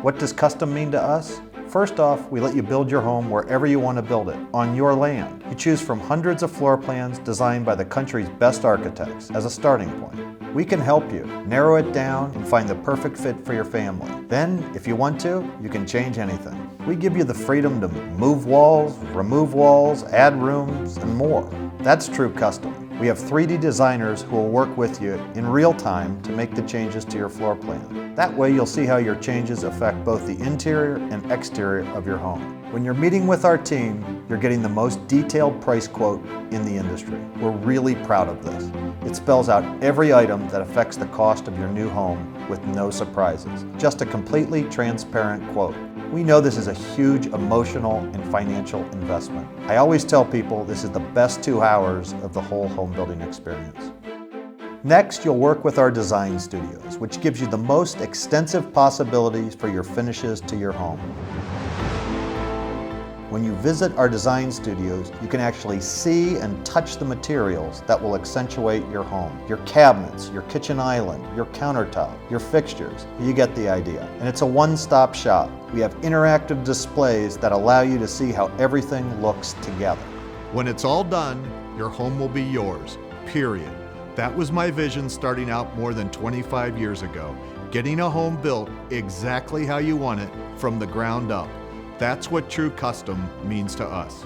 What does custom mean to us? First off, we let you build your home wherever you want to build it, on your land. You choose from hundreds of floor plans designed by the country's best architects as a starting point. We can help you narrow it down and find the perfect fit for your family. Then, if you want to, you can change anything. We give you the freedom to move walls, remove walls, add rooms, and more. That's true custom. We have 3D designers who will work with you in real time to make the changes to your floor plan. That way you'll see how your changes affect both the interior and exterior of your home. When you're meeting with our team, you're getting the most detailed price quote in the industry. We're really proud of this. It spells out every item that affects the cost of your new home with no surprises. Just a completely transparent quote. We know this is a huge emotional and financial investment. I always tell people this is the best 2 hours of the whole home building experience. Next, you'll work with our design studios, which gives you the most extensive possibilities for your finishes to your home. When you visit our design studios, you can actually see and touch the materials that will accentuate your home. Your cabinets, your kitchen island, your countertop, your fixtures. You get the idea. And it's a one-stop shop. We have interactive displays that allow you to see how everything looks together. When it's all done, your home will be yours, period. That was my vision starting out more than 25 years ago. Getting a home built exactly how you want it from the ground up. That's what true custom means to us.